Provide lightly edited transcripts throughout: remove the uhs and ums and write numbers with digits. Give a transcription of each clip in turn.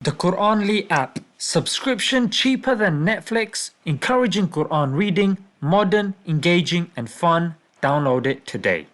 The Quranly app. Subscription cheaper than Netflix, encouraging Quran reading, modern, engaging and fun. Download it today.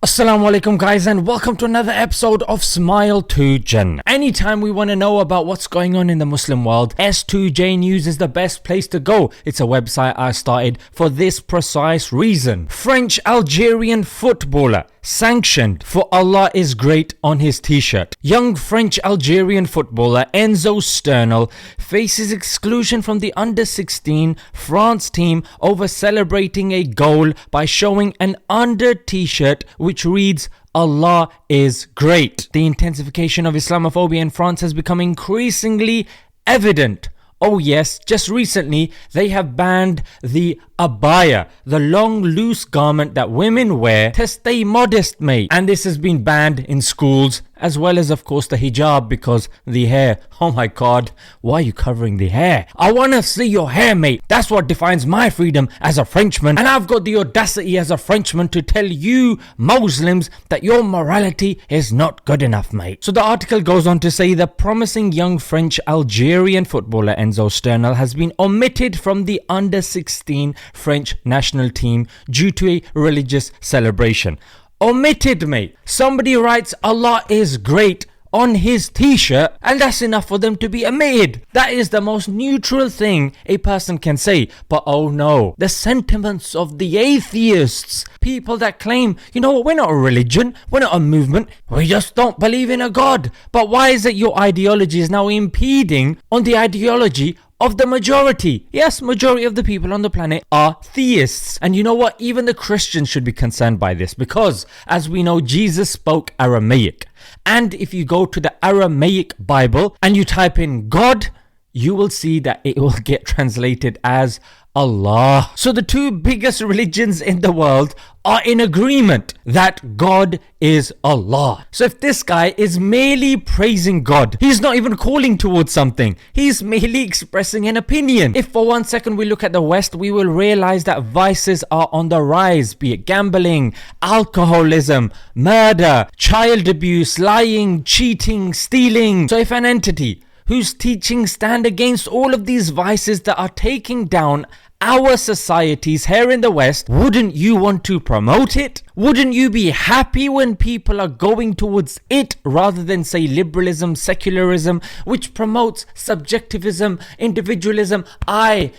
Assalamu alaikum guys, and welcome to another episode of Smile to Jannah. Anytime we want to know about what's going on in the Muslim world, S2J News is the best place to go. It's a website I started for this precise reason. French Algerian footballer sanctioned for Allah is great on his t-shirt. Young French Algerian footballer Enzo Sternel faces exclusion from the under-16 France team over celebrating a goal by showing an under t-shirt which reads Allah is great. The intensification of Islamophobia in France has become increasingly evident. Oh yes, just recently they have banned the abaya, the long loose garment that women wear to stay modest, mate. And this has been banned in schools as well as of course the hijab, because the hair, oh my god, why are you covering the hair? I want to see your hair, mate. That's what defines my freedom as a Frenchman, and I've got the audacity as a Frenchman to tell you Muslims that your morality is not good enough, mate. So the article goes on to say the promising young French Algerian footballer Enzo Sternel has been omitted from the under-16 French national team due to a religious celebration. Omitted, mate. Somebody writes Allah is great on his t-shirt and that's enough for them to be omitted. That is the most neutral thing a person can say. But oh no, the sentiments of the atheists, people that claim, you know what, we're not a religion, we're not a movement, we just don't believe in a God. But why is it your ideology is now impeding on the ideology of the majority? Yes, majority of the people on the planet are theists. And you know what? Even the Christians should be concerned by this, because as we know, Jesus spoke Aramaic. And if you go to the Aramaic Bible and you type in God, you will see that it will get translated as Allah. So the two biggest religions in the world are in agreement that God is Allah. So if this guy is merely praising God, he's not even calling towards something, he's merely expressing an opinion. If for 1 second we look at the West, we will realize that vices are on the rise, be it gambling, alcoholism, murder, child abuse, lying, cheating, stealing. So if an entity whose teachings stand against all of these vices that are taking down our societies here in the West, wouldn't you want to promote it? Wouldn't you be happy when people are going towards it rather than say liberalism, secularism, which promotes subjectivism, individualism?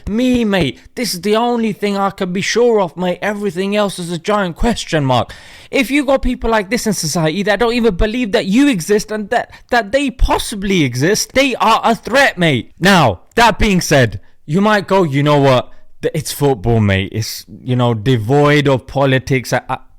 Me, mate, this is the only thing I can be sure of, mate. Everything else is a giant question mark. If you got people like this in society that don't even believe that you exist and that they possibly exist, they are a threat, mate. Now, that being said, you might go, you know what? It's football, mate. It's, devoid of politics.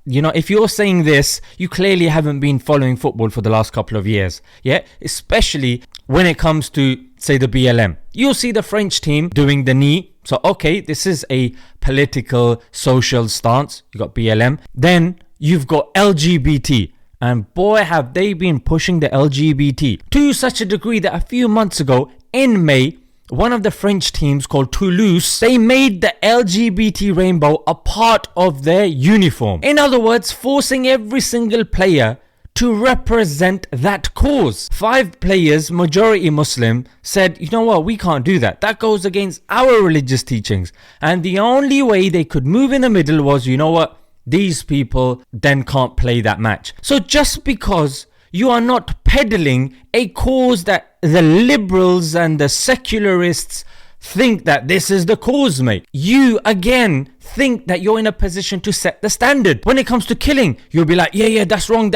If you're saying this, you clearly haven't been following football for the last couple of years. Yeah, especially when it comes to, say, the BLM. You'll see the French team doing the knee. So, okay, this is a political, social stance. You got BLM. Then you've got LGBT. And boy, have they been pushing the LGBT to such a degree that a few months ago, in May, one of the French teams called Toulouse, they made the LGBT rainbow a part of their uniform. In other words, forcing every single player to represent that cause. 5 players, majority Muslim, said, you know what, we can't do that. That goes against our religious teachings. And the only way they could move in the middle was, you know what, these people then can't play that match. So just because you are not peddling a cause that the liberals and the secularists think that this is the cause, mate, you again think that you're in a position to set the standard. When it comes to killing, you'll be like, yeah, that's wrong.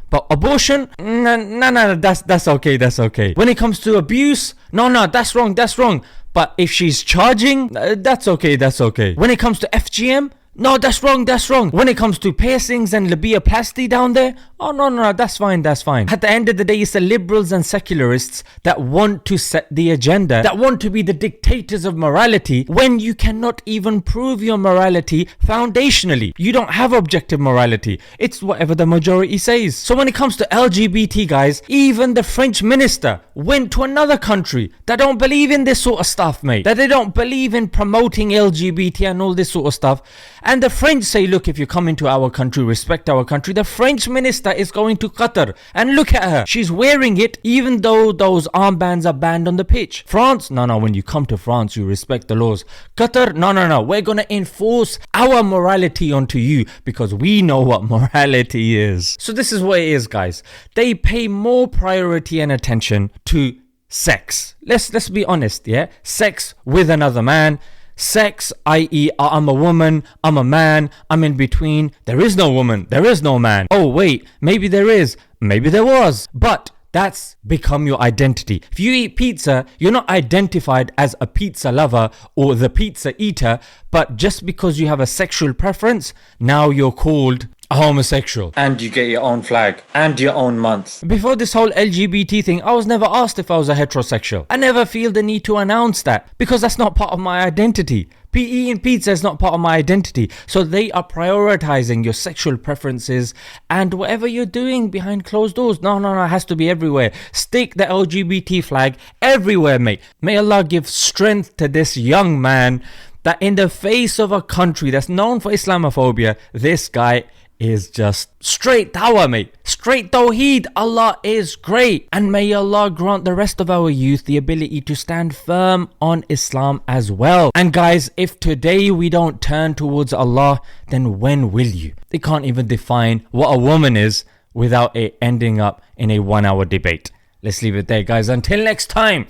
But abortion, no, that's okay. When it comes to abuse, no, that's wrong. But if she's charging, that's okay. When it comes to FGM, no, that's wrong. When it comes to piercings and labiaplasty down there, oh no, that's fine. At the end of the day, it's the liberals and secularists that want to set the agenda, that want to be the dictators of morality, when you cannot even prove your morality foundationally. You don't have objective morality. It's whatever the majority says. So when it comes to LGBT, guys, even the French minister went to another country that don't believe in this sort of stuff, mate, that they don't believe in promoting LGBT and all this sort of stuff, And the French say, look, if you come into our country, respect our country. The French minister is going to Qatar, and look at her. She's wearing it even though those armbands are banned on the pitch. France, no, when you come to France, you respect the laws. Qatar, no, we're going to enforce our morality onto you because we know what morality is. So this is what it is, guys. They pay more priority and attention to sex. Let's be honest, yeah? Sex with another man. Sex, i.e. I'm a woman, I'm a man, I'm in between. There is no woman, there is no man. Oh wait, maybe there is, maybe there was. But that's become your identity. If you eat pizza, you're not identified as a pizza lover or the pizza eater, but just because you have a sexual preference, now you're called a homosexual. And you get your own flag and your own month. Before this whole LGBT thing, I was never asked if I was a heterosexual. I never feel the need to announce that because that's not part of my identity. Eating pizza is not part of my identity. So they are prioritizing your sexual preferences and whatever you're doing behind closed doors. No, it has to be everywhere. Stick the LGBT flag everywhere, mate. May Allah give strength to this young man that in the face of a country that's known for Islamophobia, this guy is just straight dawah, mate. Straight tawheed. Allah is great. And may Allah grant the rest of our youth the ability to stand firm on Islam as well. And guys, if today we don't turn towards Allah, then when will you? They can't even define what a woman is without it ending up in a 1-hour debate. Let's leave it there, guys. Until next time.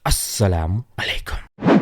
Assalamu alaikum.